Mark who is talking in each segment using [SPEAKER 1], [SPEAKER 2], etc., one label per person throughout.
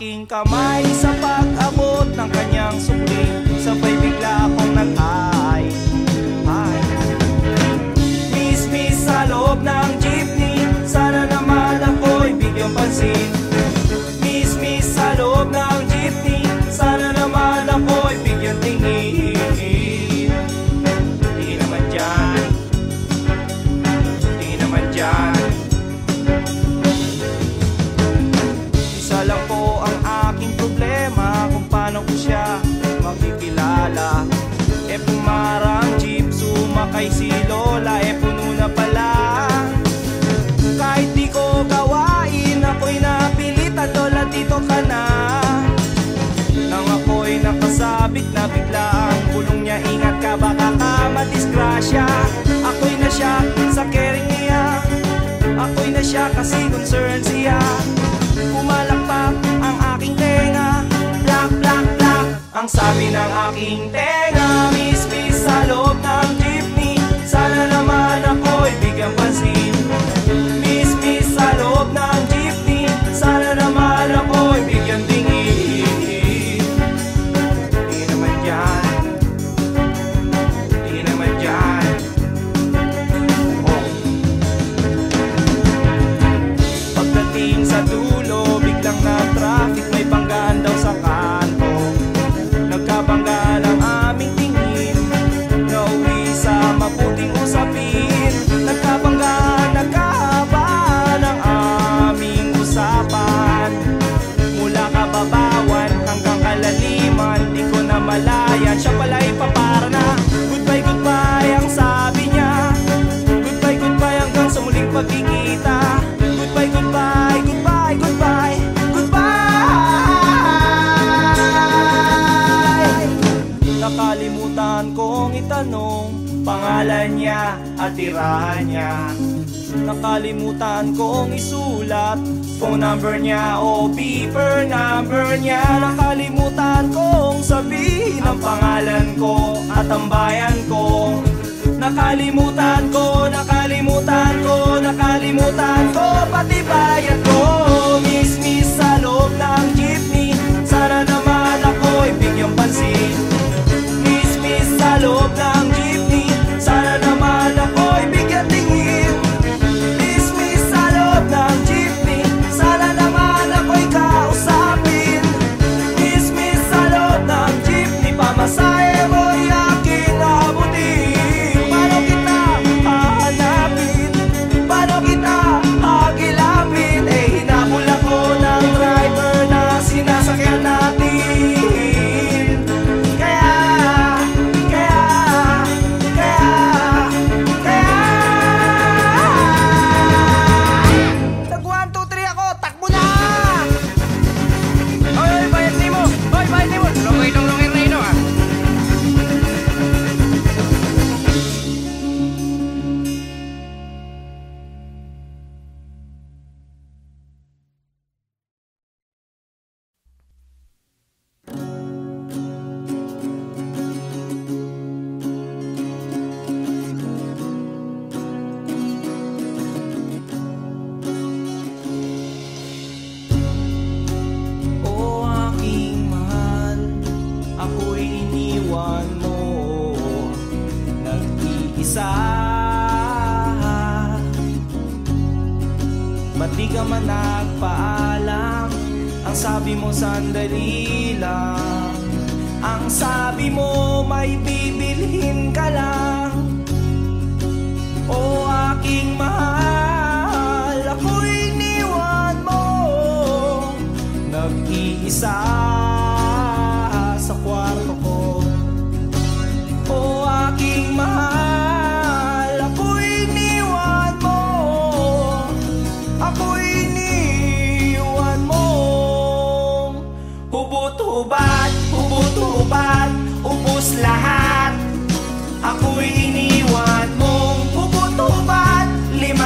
[SPEAKER 1] aking kamay sa pag-abot ng kanyang sukli. Sabay bigla akong nag-ay. Miss sa loob ng jeepney, sana naman ako'y bigyang pansin. Miss sa loob ng jeepney, sana naman ako'y bigyang tingin. Di naman dyan, di naman dyan. Isa lang po ang aking problema, kung paano ko siya makikilala. Pumarang jeep, sumakay si Lola, puno na pala. Kahit di ko gawain, ako'y napilitan, Lola dito ka na. Nang ako'y nakasabit na bigla ang bulong niya, ingat ka baka ka madisgrasya. Ako'y na siya sa caring niya, ako'y na siya kasi concern siya. Pumalakpak ang aking tenga, plak plak plak ang sabi ng aking tenga. Miss sa loob ng jeepney, sana naman ako'y bigyang pansin. Miss sa loob ng jeepney, sana naman ako'y bigyang tingin. Di naman dyan, di naman dyan. Oh. Pagdating sa dulo, biglang na traffic, may banggaan daw sa kanto. Nagkabangga ng aming tingin, nauwi sa mabuting usapin. Nagkabangga, nagkahaba ng aming usapan. Mula kababawan hanggang kalaliman, di ko na malayan. Siya pala'y papara na, goodbye, goodbye ang sabi niya. Goodbye, goodbye hanggang sa muling pagkikita. Goodbye, goodbye, goodbye, goodbye, goodbye. Nakalimutan kong itanong pangalan niya at tirahan niya. Nakalimutan kong isulat phone number niya o beeper number niya. Nakalimutan kong sabihin ang pangalan ko at ang bayan ko. Nakalimutan ko, nakalimutan ko, nakalimutan ko pati bayan ko. Miss sa loob ng jeepney, sana naman ako'y bigyang pansin. Miss sa loob ng jeepney, sana naman ako'y bigyan tingin. Miss sa loob ng jeepney, sana naman ako'y kausapin. Miss sa loob ng jeepney, pamasahe mo'y aking abutin. Paano kita hahanapin? Paano kita hagilapin? Hinabol ako ng driver na sinasakyan natin. Ba't di ka man nagpaalam? Ang sabi mo sandali lang. Ang sabi mo may bibilhin ka lang. O aking mahal, ako'y iniwan mo, nag-iisa sa kwarto ko. O aking mahal, ako'y iniwan mo, ako'y iniwan mo. Hubot-hubad, hubot-hubad, ubos lahat. Ako'y iniwan mong hubot-hubad, 5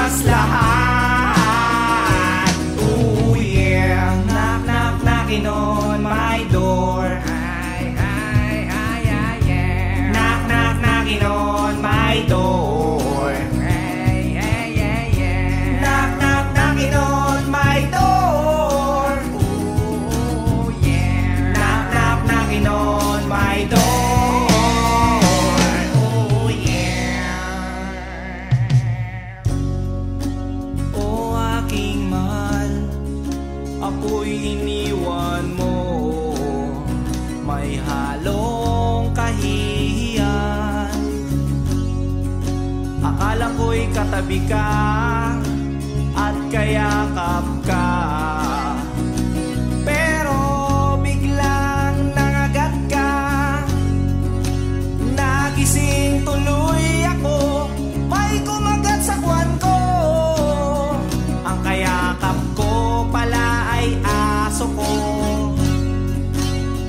[SPEAKER 1] katabi ka at kayakap ka. Pero biglang nangagat ka, nagising tuloy ako, may kumagat sa kwan ko. Ang kayakap ko pala ay aso ko.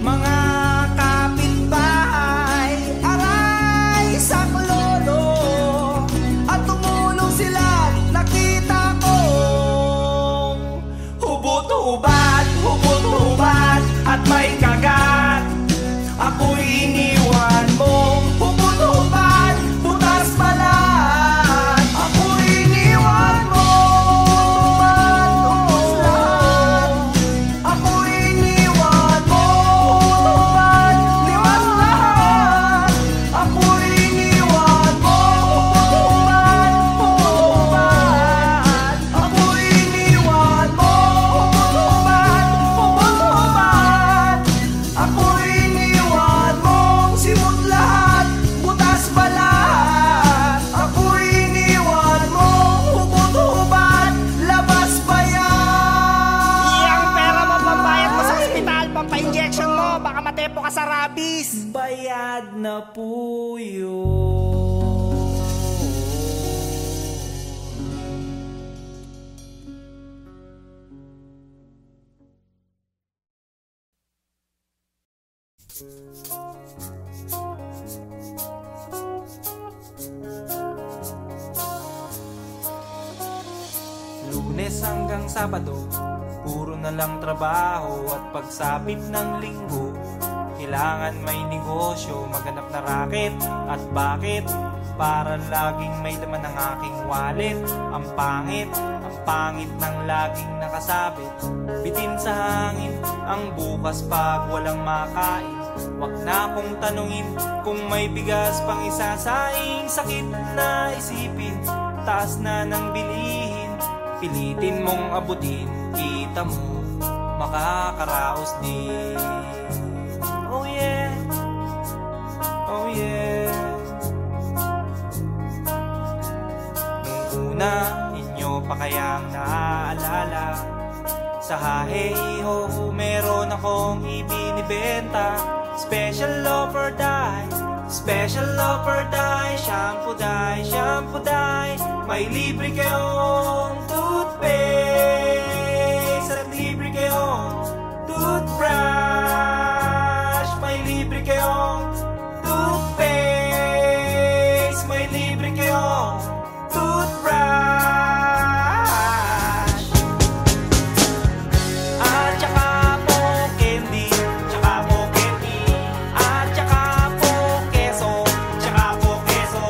[SPEAKER 1] Mga kapitbahay, aray saklolo, at tumulong sila, nakita ko. Hubot-hubad, hubot-hubad, at may kagat, ako'y iniwan mo. Hubot-hubad, butas balat, ako'y iniwan mo. Ubos lahat, ako'y iniwan mo. Hubot-hubad, liwas lahat, ako'y iniwan mo. Hubot-hubad, hubot-hubad, ako'y iniwan mo. Hubot-hubad, hubot-hubad, ako'y iniwan mo. Simot lahat, butas balat, ako'y iniwan mo. Hubot-hubad, labas pa yan.
[SPEAKER 2] Iyang pera mo pambayad mo sa ospital, pampa-injection mo, baka matepo ka sa rabies.
[SPEAKER 1] Bayad na po yun. Lunes hanggang Sabado, puro na lang trabaho. At pagsapit ng linggo, kailangan may negosyo, maghanap na raket. At bakit? Para laging may laman ang aking wallet. Ang pangit ng laging nakasabit. Bitin sa hangin ang bukas pag walang makain. Wag na akong tanungin kung may bigas pang isasaing. Sakit na isipin, taas na ng bilihin. Pilitin mong abutin, kita mo, makakaraos din. Oh yeah, oh yeah. Nung una, inyo pa kayang naaalala, sa hahe-ho meron akong ibinibenta. Special offer die, special offer die. Shampoo die, shampoo die. May libre kayong toothpaste at libre kayong toothbrush. May libre kayong toothpaste, may libre kayong toothbrush. At saka po candy, tsaka po candy. At saka po keso, tsaka po keso.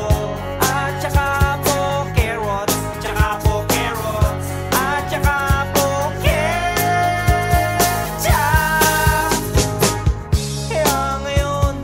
[SPEAKER 1] At saka po carrots, tsaka po carrots. At saka po ketchup. Kaya ngayon,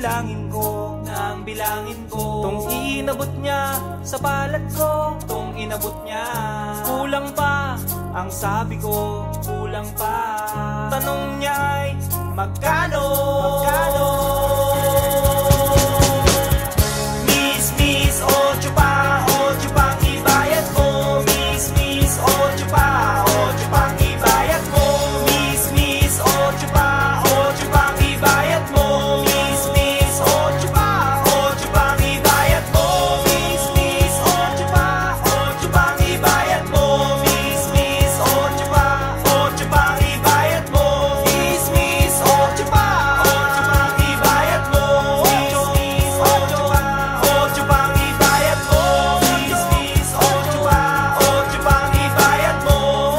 [SPEAKER 1] bilangin ko tong inabot niya sa palad ko, tong inabot niya. Kulang pa, ang sabi ko, kulang pa. Tanong niya ay magkano? Magkano? Miss, ocho pa ang ibayad mo. Miss, ocho pa ang ibayad mo. Miss, ocho pa ang ibayad mo. Miss, ocho pa ang ibayad mo. Miss, ocho pa ang ibayad mo. Miss, ocho pa ang ibayad mo. Miss, ocho pa ang ibayad mo. Miss, ocho pa ang ibayad mo. Miss, ocho pa ang ibayad mo.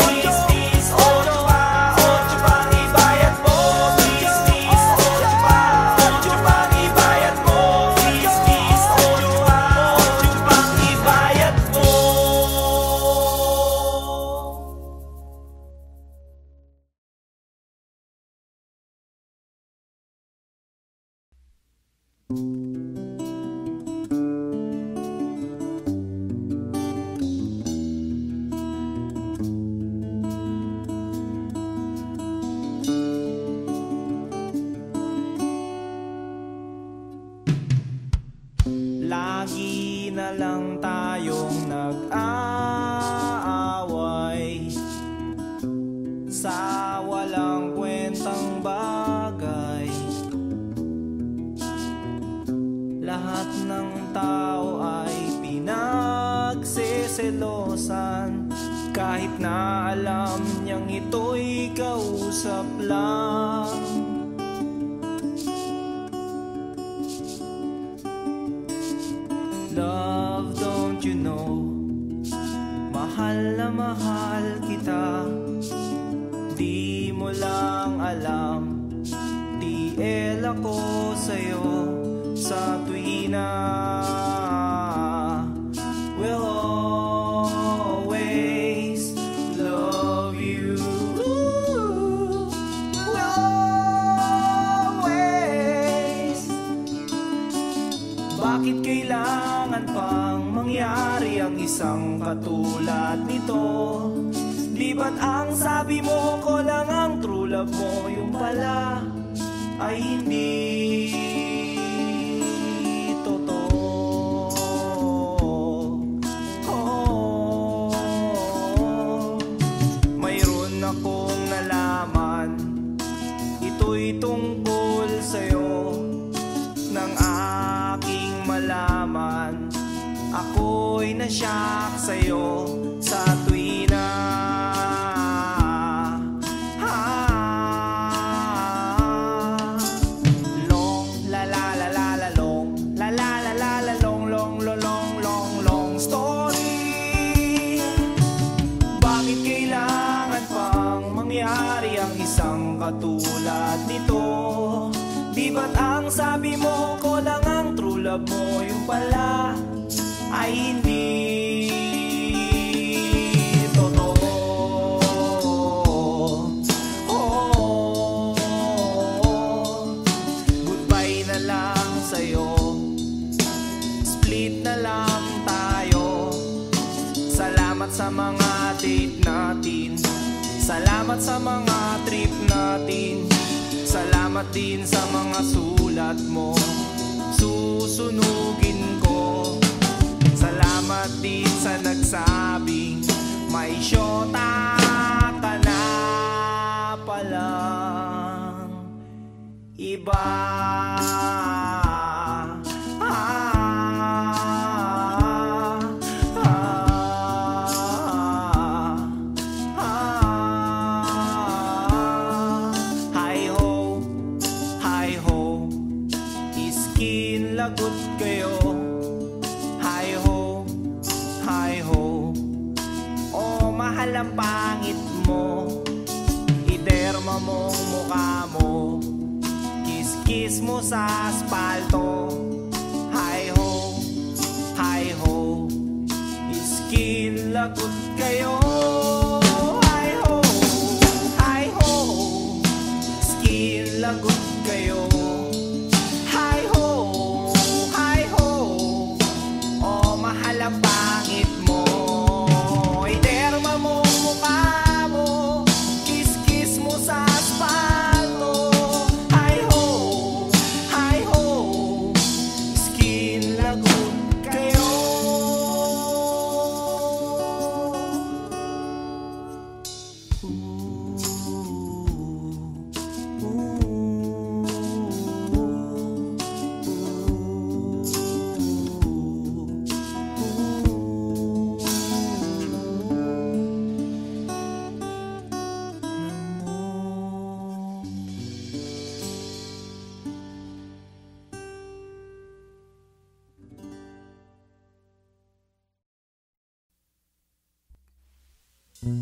[SPEAKER 1] Miss, ocho pa ang ibayad mo. Miss, ocho pa ang ibayad mo. Miss, ocho pa ang ibayad mo. Lagi na lang tayong nag-aaway sa walang kwentang bagay. Lahat ng tao ay pinagseselosan, kahit na alam niyang ito'y kausap lang. Love, don't you know, mahal na mahal kita. Di mo lang alam, TL ako sa'yo sa tuwina. We'll always love you. We'll always. Bakit kailangan pang mangyari ang isang katulad nito? Di ba't ang sabi mo ko lang ang true love mo, yung pala ay hindi totoo. Mayroon akong nalaman, ito'y tungkol sa'yo. Nang aking malaman, ako'y nasyak sa'yo sa tuwina. Long la la la la la long, la la la la la long, long long long long long story. Bakit kailangan pang mangyari ang isang katulad nito? Di ba't ang sabi mo ko lang ang true love mo, yung pala ay hindi totoo. Goodbye na lang sa'yo, split na lang tayo. Salamat sa mga date natin, salamat sa mga trip natin, salamat din sa mga sulat mo, susunugin ko. Salamat din sa nagsabing may syota ka na palang iba. Lagot kayo, hi ho, oh mahal ang pangit mo, iderma mong mukha mo, kiss mo sa aspalto, hi ho, iskin lagot kayo, hi ho, skin lagot kayo, hi ho. Kaibigan,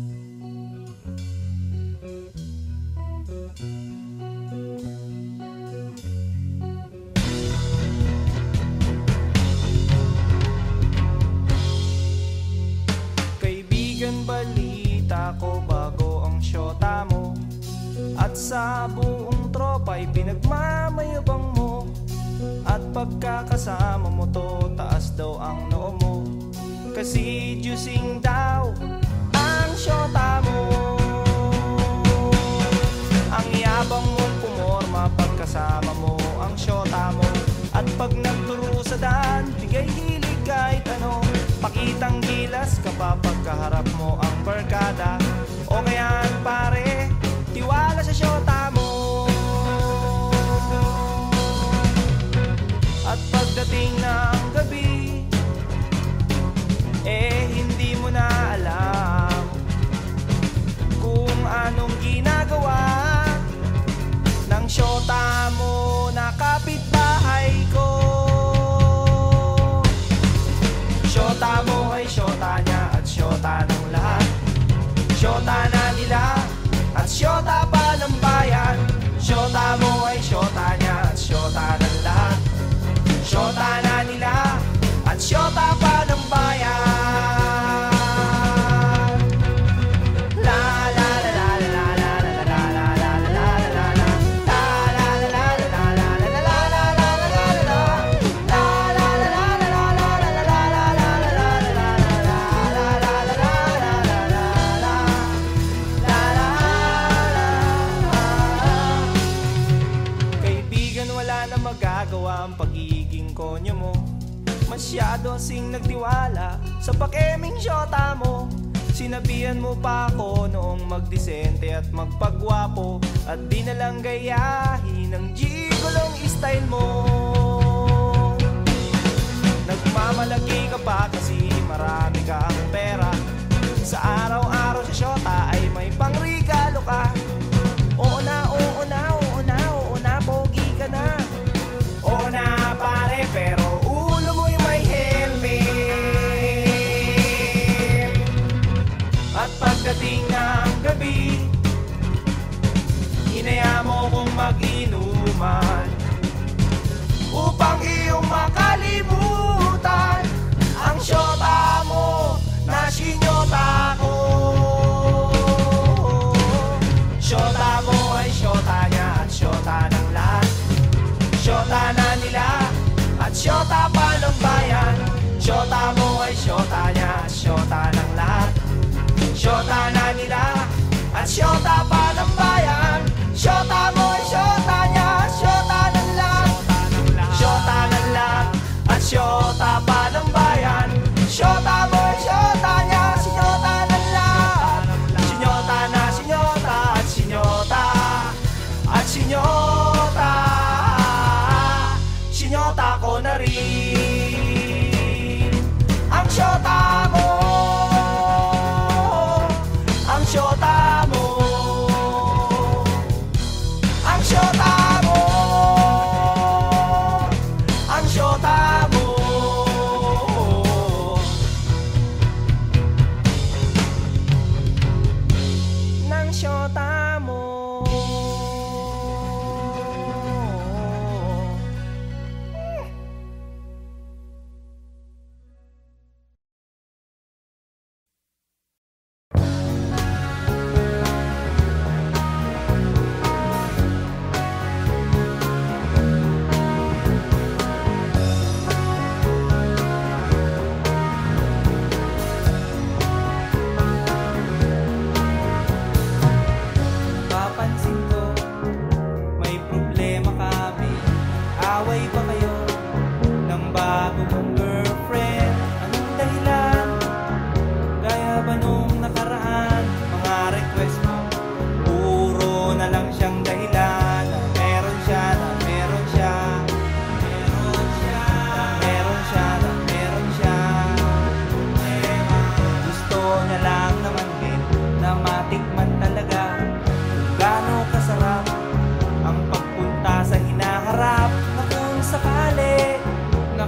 [SPEAKER 1] balita ko bago ang syota mo, at sa buong tropa'y pinagmamayabang mo. At pagkakasama mo to, taas daw ang noo mo, kasi juicing daw ang syota mo. Ang yabang mong pumorma pagkasama mo ang syota mo. At pag nagturo sa daan, bigay hilig kahit ano. Pakitang gilas kapag pagkaharap mo ang barkada. O kayaan pare, tiwala sa syota mo. At pagdating ng gabi, hindi mo na alam kung anong ginagawa ng syota mo na kapitbahay ko. Syota mo ay syota niya at syota ng lahat. Syota na nila at syota pa ng bayan. Syota mo ay syota niya at syota ng lahat. Syota na nila at syota pa ng bayan. Magagawa ang pagiging konyo mo. Masyado asing nagtiwala sa pakeming syota mo. Sinabihan mo pa ako noong magdisente at magpagwapo, at di nalang gayahin ang gigolong style mo. Nagmamalaki ka pa kasi marami ka ang pera. Sa araw-araw sa syota ay may pangregalo ka. Oo na, oo na, oo na, oo na, pogi ka na. Oo na pare, pero ulo mo'y may helmet. At pagdating ng gabi, hinaya mo kong mag-inuman upang iyong makalimutan ang syota mo na sinyota ko. Syota mo ay syota niya at syota ng lahat. Syota na nila at syota pa ng bayan. Syota mo ay syota niya at syota ng lahat. Syota na nila at syota pa ng bayan. Syota mo ay syota niya at syota ng lahat. Syota ng lahat at syota pa ng bayan. Syota mo ay syota niya at syota ng lahat. Sinyota na sinyota at sinyota at sinyota. Sinyota ko na rin ang syota mo. Ang syota mo. Ang syota mo. Ang syota mo. Nang syota mo.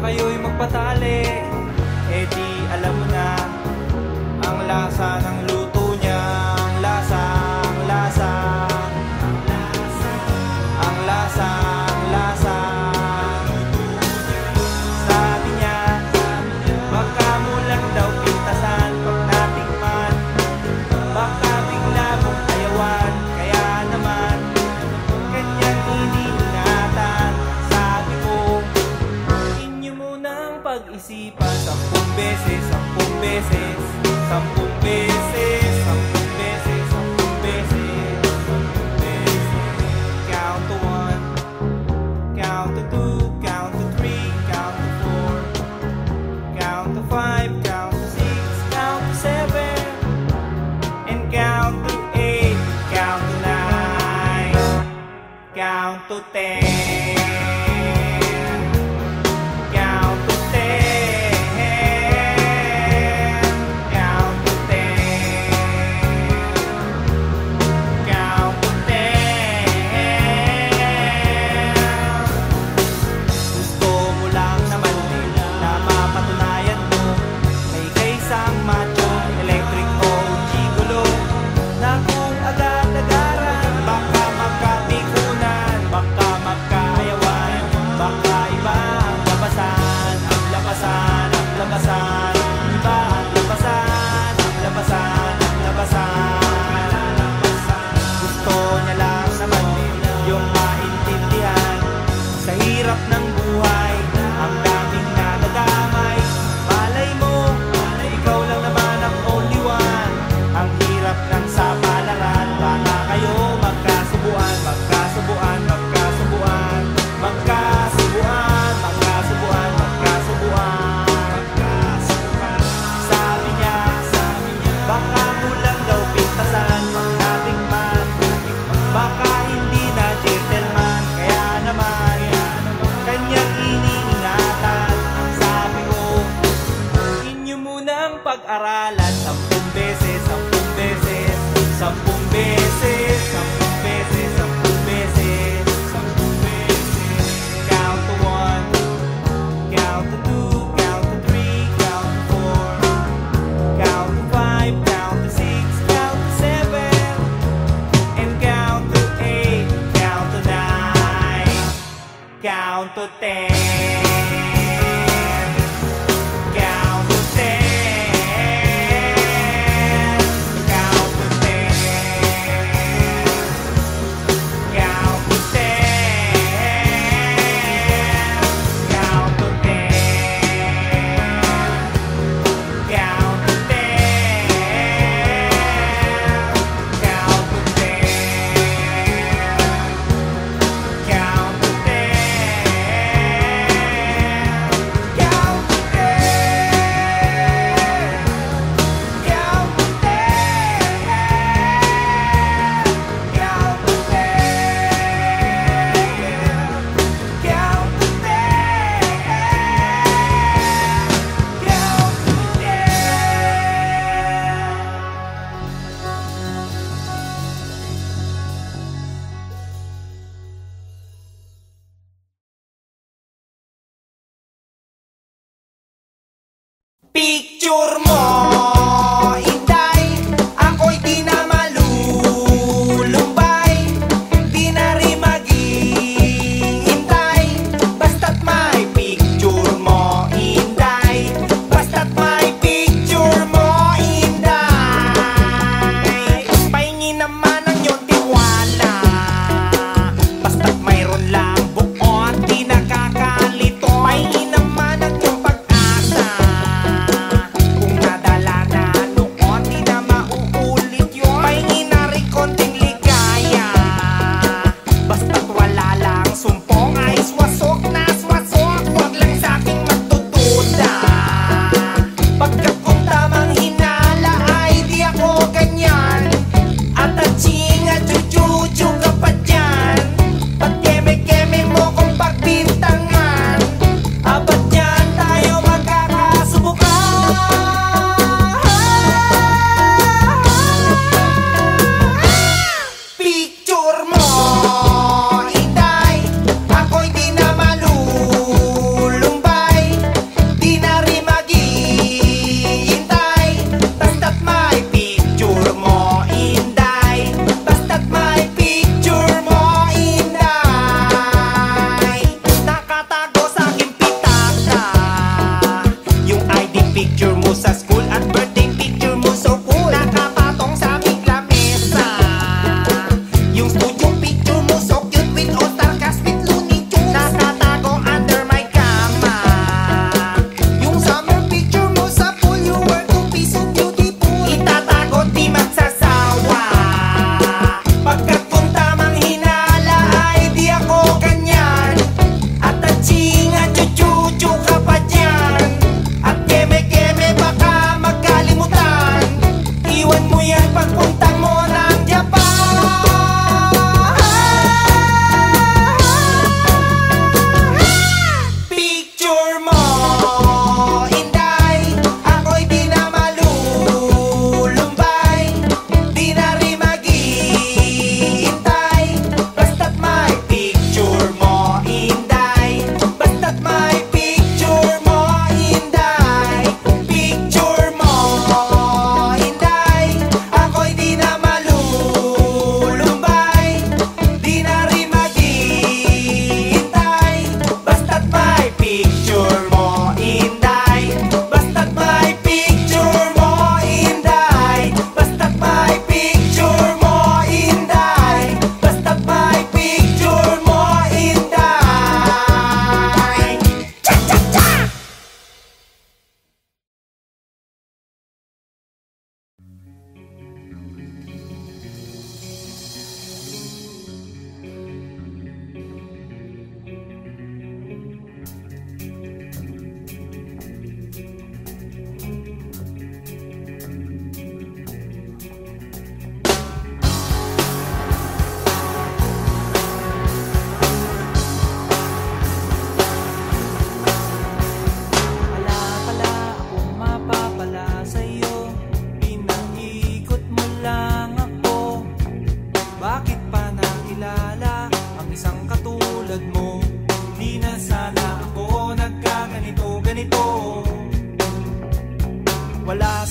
[SPEAKER 1] Kayo'y magpatali, di alam mo na ang lasa ng luto niya. isipan. 10 beses, 10 beses, 10 beses, 10 beses, 10 beses, 10 beses. Count to 1, count to 2, count to 3, count to 4, count to 5, count to 6, count to 7, and count to 8, count to 9, count to 10. Pag-aralan 10 beses, 10 beses, 10 beses, 10 beses, 10 beses, 10 beses. Count to 1, count to 2, count to 3, count to 4, count to 5, count to 6, count to 7, and count to 8, count to 9, count to 10. Picture mo, Inday, ako'y di na malulumbay, di na rin maghihintay, basta't may picture mo, Inday, basta't may picture mo, Inday. Pahingin naman ang iyong tiwala, basta't mayroon lang buo at di nakakalito. Pahingin naman ang iyong pag-asa, kung nadal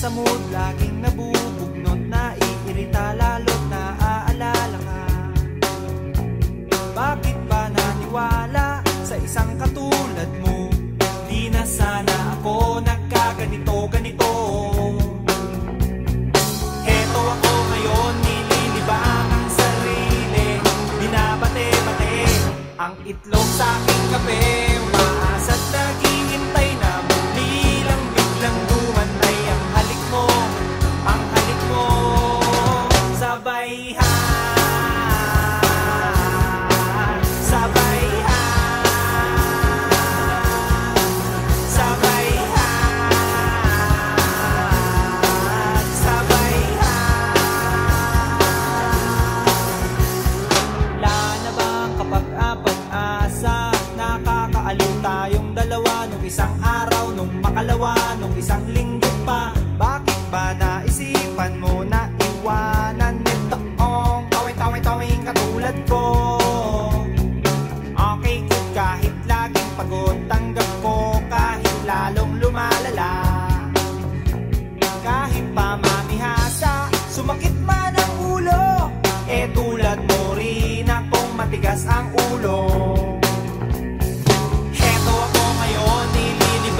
[SPEAKER 1] sa mood, laging nabubugnot, naiirita, lalo't naaalala ka. Bakit ba naniwala sa isang katulad mo? Di na sana ako nagkaganito-ganito. Heto ako ngayon, nililibang ang sarili, binabate-bate ang itlog sa aking kape. Umaasa't naghihintay na muli lang biglang dumantay ang halik mo, ang halik mo. Sabay sabay sabay sabay wala na bang kapag-apag-asa? Nakakaaliw tayong dalawa, nung isang araw, nung makalawa, nung isang linggo pa. Bakit ba naisipan mo na iwanan nitoong tawing katulad ko? Okay good kahit laging pagod, tanggap ko kahit lalong lumalala. Kahit pa mamihasa, sumakit man ang ulo, tulad mo rin akong matigas ang ulo. Heto ako ngayon, nililibang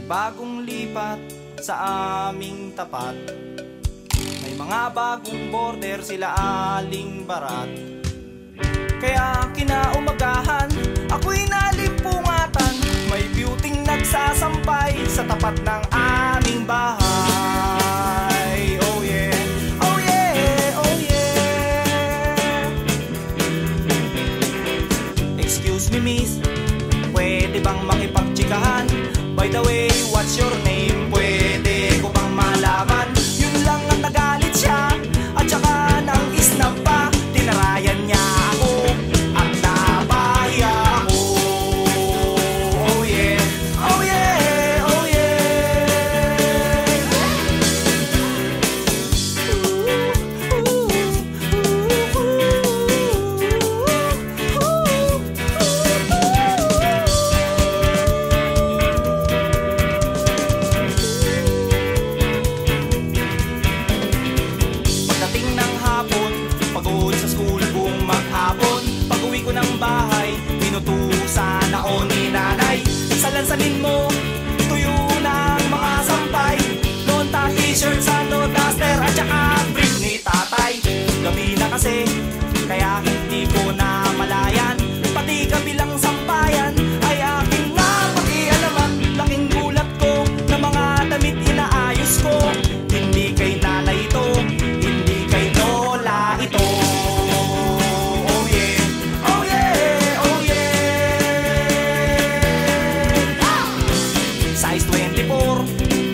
[SPEAKER 1] bagong lipat sa aming tapat. May mga bagong border sila Aling Barat. Kaya kinaumagahan, ako'y nalimpungatan. May beauty'ng nagsasampay sa tapat ng aming bahay. Oh yeah, oh yeah, oh yeah. Excuse me miss, pwede bang makipagtsikahan? By the way, what's your name? Pwede ko bang malaman? Yun lang ang nagalit siya, at saka nang isnap pa. Tinarayan niya ako at napahiya ako. Oh yeah, oh yeah, oh yeah. Pagdating ng hapon, pagod sa school buong maghapon. Pag-uwi ko ng bahay, pinutusan ako ni nanay. Salansanin mo, tuyo ng mga sampay. Nota, t-shirt, sando, duster, at saka brief ni tatay. Gabi na kasi, kaya hindi ko na malayan. Pati kabilang sampayan ay aking napakialaman. Laking gulat ko na mga damit inaayos ko. Hindi kay nanay ito, hindi kay lola ito. Oh yeah, oh yeah, oh yeah. Size 24,